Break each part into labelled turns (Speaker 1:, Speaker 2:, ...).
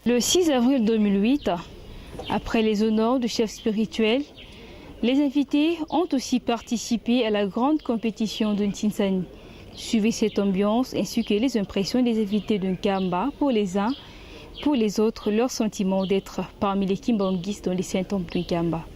Speaker 1: Le 6 avril 2008, après les honneurs du chef spirituel, les invités ont aussi participé à la grande compétition de Ntinsani. Suivez cette ambiance ainsi que les impressions des invités de Nkamba pour les uns, pour les autres, leur sentiment d'être parmi les Kimbanguistes dans les Saint-Temples de Nkamba.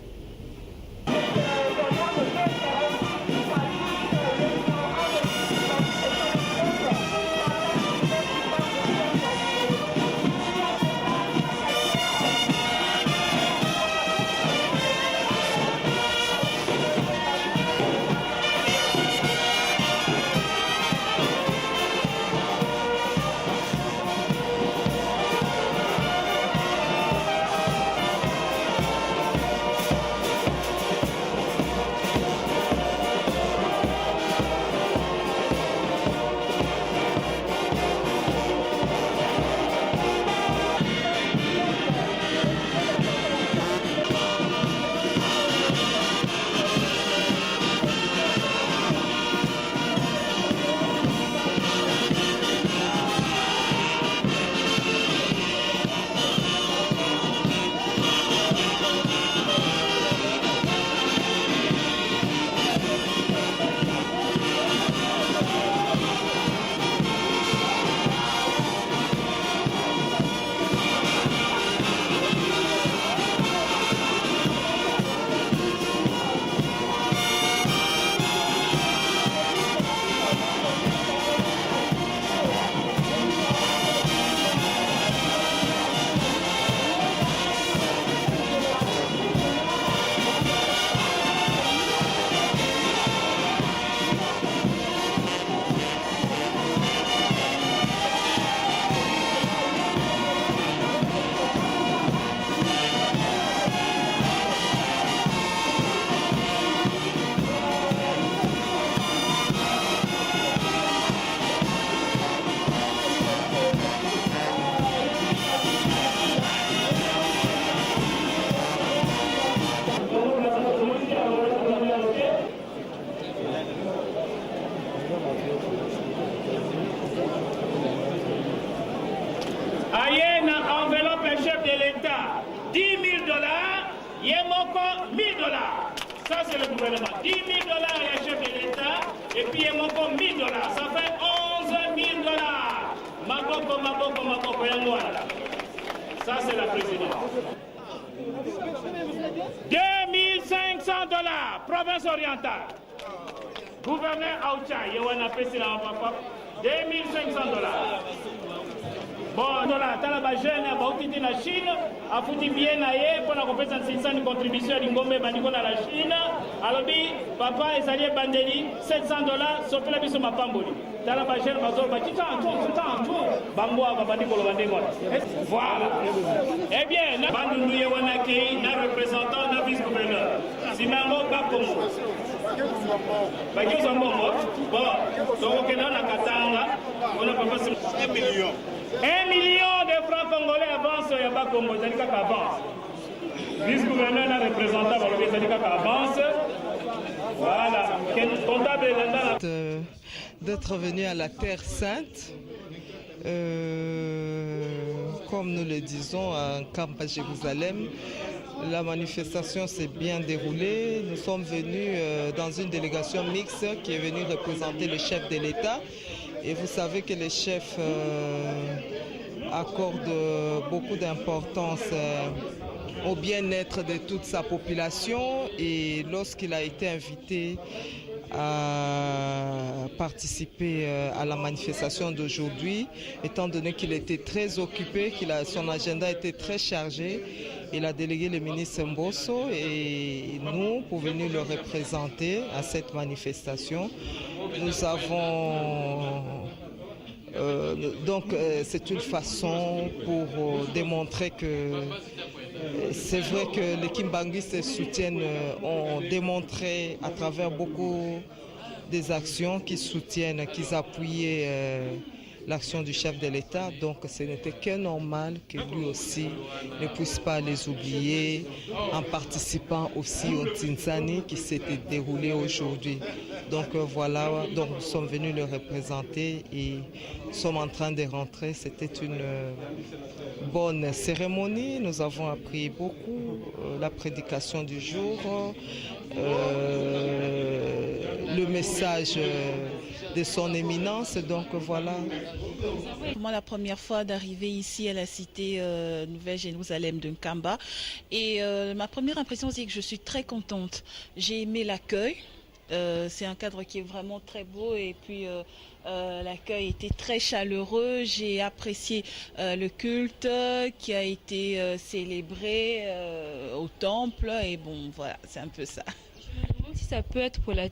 Speaker 2: Ça, c'est le gouvernement. 10 000 dollars à la chef de l'État, et puis il y a encore 1 000 dollars. Ça fait 11 000 dollars. Maboko, Yangwala. Ça, c'est la présidente. 2 500 dollars, province orientale. Gouverneur Aoucha, Yewana Pesila Papa, 2 500 dollars. Bon, dollars, talaba jeune, bautiti na Chine, a foutu bien naé pour la compétence de contribution d'Ingombe Bandiko na la Chine. Alobi, papa et Salier Bandeli, 700 dollars, sauf la biso mapamboli. Talaba jeune, bazol, batita en tout, Bamboa, Babandiko le Bandémon. Voilà. Eh bien, na Bandou Yewana Kei, na représentant, na vice-gouverneur. Simango Bakongo. Baki Zambongo, bon, donc on a Katanga, on a pas 1 million. 1 million de francs congolais avance au Yaba Congo, c'est-à-dire qu'avance. Vice-gouverneur et représentant, c'est-à-dire qu'avance. Voilà. Comptable
Speaker 3: d'être venu à la Terre Sainte, comme nous le disons, à Nkamba, Jérusalem. La manifestation s'est bien déroulée. Nous sommes venus dans une délégation mixte qui est venue représenter le chef de l'État. Et vous savez que le chef accorde beaucoup d'importance au bien-être de toute sa population. Et lorsqu'il a été invité à participer à la manifestation d'aujourd'hui, étant donné qu'il était très occupé, son agenda était très chargé, il a délégué le ministre Mbosso et nous pour venir le représenter à cette manifestation. Nous avons c'est une façon pour démontrer que c'est vrai que les Kimbanguistes ont démontré à travers beaucoup des actions qu'ils soutiennent, qu'ils appuyaient l'action du chef de l'État. Donc ce n'était que normal que lui aussi ne puisse pas les oublier en participant aussi au Tinzani qui s'était déroulé aujourd'hui. Donc voilà, donc nous sommes venus le représenter et nous sommes en train de rentrer. C'était une bonne cérémonie. Nous avons appris beaucoup, la prédication du jour, le message de son éminence, donc voilà.
Speaker 4: Pour moi, la première fois d'arriver ici à la cité Nouvelle-Jérusalem de Nkamba, et ma première impression, c'est que je suis très contente. J'ai aimé l'accueil. C'est un cadre qui est vraiment très beau et puis l'accueil était très chaleureux. J'ai apprécié le culte qui a été célébré au temple et bon voilà, c'est un peu ça.
Speaker 1: Je me demande si ça peut être pour la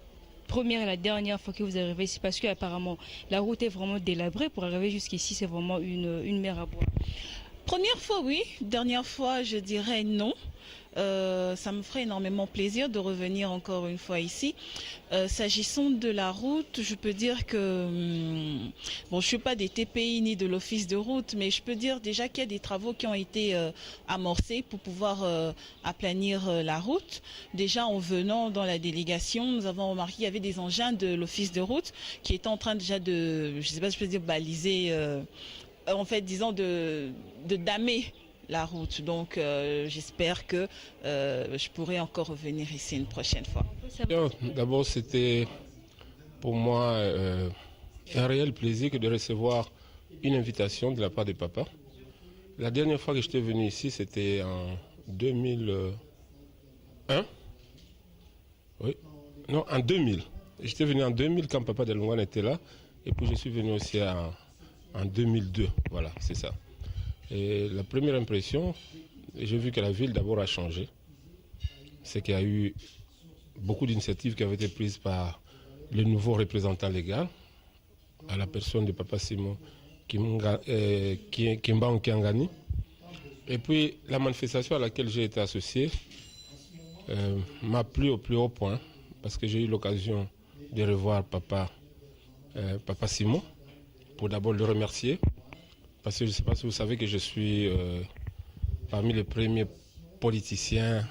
Speaker 1: première et la dernière fois que vous arrivez ici, parce qu'apparemment la route est vraiment délabrée. Pour arriver jusqu'ici, c'est vraiment une mer à boire.
Speaker 4: Première fois oui, dernière fois je dirais non. Ça me ferait énormément plaisir de revenir encore une fois ici. S'agissant de la route, je peux dire que bon, je suis pas des TPI ni de l'office de route, mais je peux dire déjà qu'il y a des travaux qui ont été amorcés pour pouvoir aplanir la route. Déjà en venant dans la délégation, nous avons remarqué qu'il y avait des engins de l'office de route qui étaient en train déjà de, je sais pas si je peux dire baliser, en fait disons de damer la route. Donc j'espère que je pourrai encore revenir ici une prochaine fois.
Speaker 5: D'abord, c'était pour moi un réel plaisir que de recevoir une invitation de la part de papa. La dernière fois que j'étais venu ici, c'était en 2001. Oui. Non, en 2000. J'étais venu en 2000 quand papa de Lungwana était là. Et puis je suis venu aussi en 2002. Voilà, c'est ça. Et la première impression, j'ai vu que la ville d'abord a changé. C'est qu'il y a eu beaucoup d'initiatives qui avaient été prises par le nouveau représentant légal, à la personne de Papa Simon Kimba Nkiangani. Et puis la manifestation à laquelle j'ai été associé m'a plu au plus haut point, parce que j'ai eu l'occasion de revoir Papa Simon, pour d'abord le remercier. Parce que je ne sais pas si vous savez que je suis parmi les premiers politiciens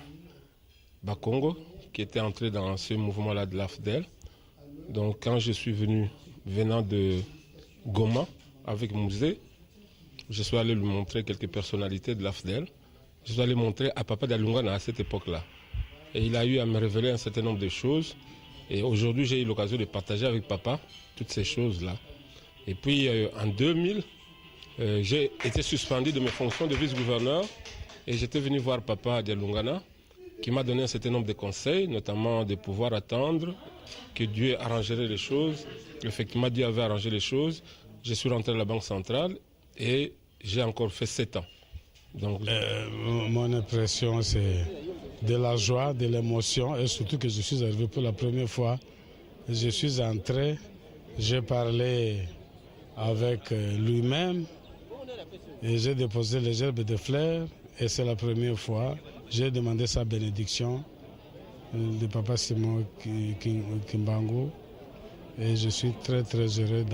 Speaker 5: Bakongo qui étaient entrés dans ce mouvement-là de l'AFDEL. Donc quand je suis venant de Goma avec Mouzé, je suis allé lui montrer quelques personnalités de l'AFDEL. Je suis allé montrer à Papa Dalungwana à cette époque-là. Et il a eu à me révéler un certain nombre de choses. Et aujourd'hui, j'ai eu l'occasion de partager avec Papa toutes ces choses-là. Et puis en 2000, j'ai été suspendu de mes fonctions de vice-gouverneur et j'étais venu voir Papa Dialungana qui m'a donné un certain nombre de conseils, notamment de pouvoir attendre que Dieu arrangerait les choses. Effectivement, Dieu avait arrangé les choses. Je suis rentré à la Banque centrale et j'ai encore fait 7 ans. Donc,
Speaker 6: mon impression, c'est de la joie, de l'émotion et surtout que je suis arrivé pour la première fois. Je suis entré, j'ai parlé avec lui-même. Et j'ai déposé les gerbes de fleurs et c'est la première fois. J'ai demandé sa bénédiction de Papa Simon Kimbangu et je suis très très heureux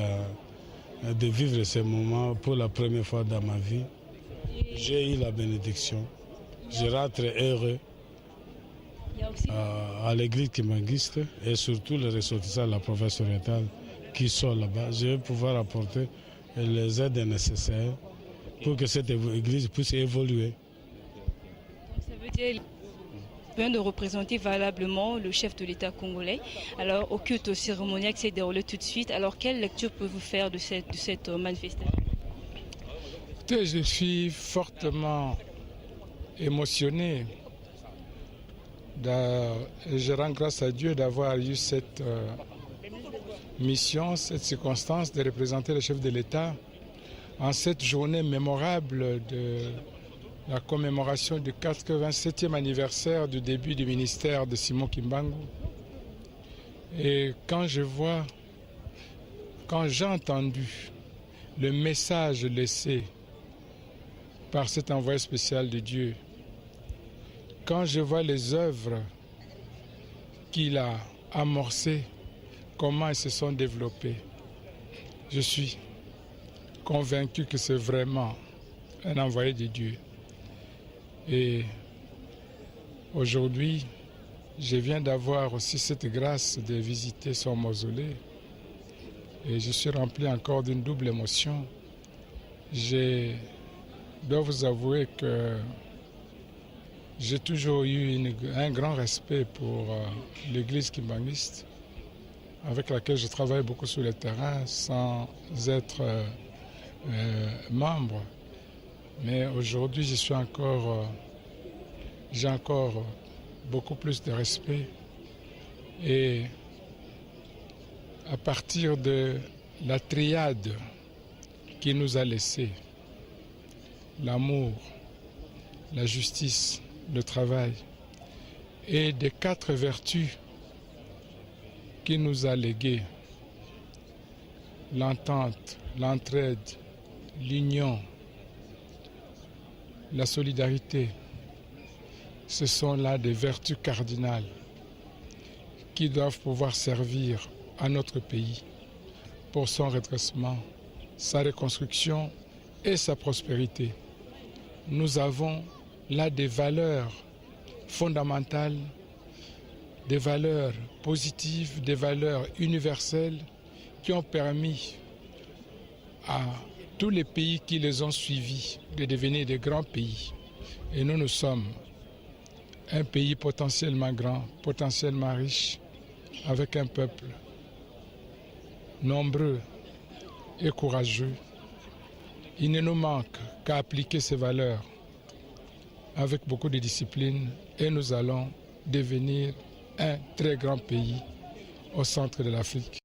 Speaker 6: de vivre ce moment pour la première fois dans ma vie. J'ai eu la bénédiction. Je rentre heureux à l'église kimbanguiste et surtout les ressortissants de la province orientale qui sont là-bas. Je vais pouvoir apporter les aides nécessaires pour que cette église puisse évoluer.
Speaker 1: Ça veut dire bien de représenter valablement le chef de l'État congolais. Alors, au culte cérémonial qui s'est déroulé tout de suite, alors quelle lecture pouvez-vous faire de cette manifestation?
Speaker 7: Je suis fortement émotionné. Je rends grâce à Dieu d'avoir eu cette mission, cette circonstance de représenter le chef de l'État en cette journée mémorable de la commémoration du 87e anniversaire du début du ministère de Simon Kimbangu. Et quand j'ai entendu le message laissé par cet envoyé spécial de Dieu, quand je vois les œuvres qu'il a amorcées, comment elles se sont développées, je suis convaincu que c'est vraiment un envoyé de Dieu. Et aujourd'hui, je viens d'avoir aussi cette grâce de visiter son mausolée. Et je suis rempli encore d'une double émotion. Je dois vous avouer que j'ai toujours eu un grand respect pour l'église kimbanguiste, avec laquelle je travaille beaucoup sur le terrain sans être membre. Mais aujourd'hui, j'ai encore beaucoup plus de respect. Et à partir de la triade qui nous a laissé, l'amour, la justice, le travail, et des 4 vertus qui nous a léguées, l'entente, l'entraide, l'union, la solidarité, ce sont là des vertus cardinales qui doivent pouvoir servir à notre pays pour son redressement, sa reconstruction et sa prospérité. Nous avons là des valeurs fondamentales, des valeurs positives, des valeurs universelles qui ont permis à tous les pays qui les ont suivis de devenir des grands pays. Et nous sommes un pays potentiellement grand, potentiellement riche, avec un peuple nombreux et courageux. Il ne nous manque qu'à appliquer ces valeurs avec beaucoup de discipline et nous allons devenir un très grand pays au centre de l'Afrique.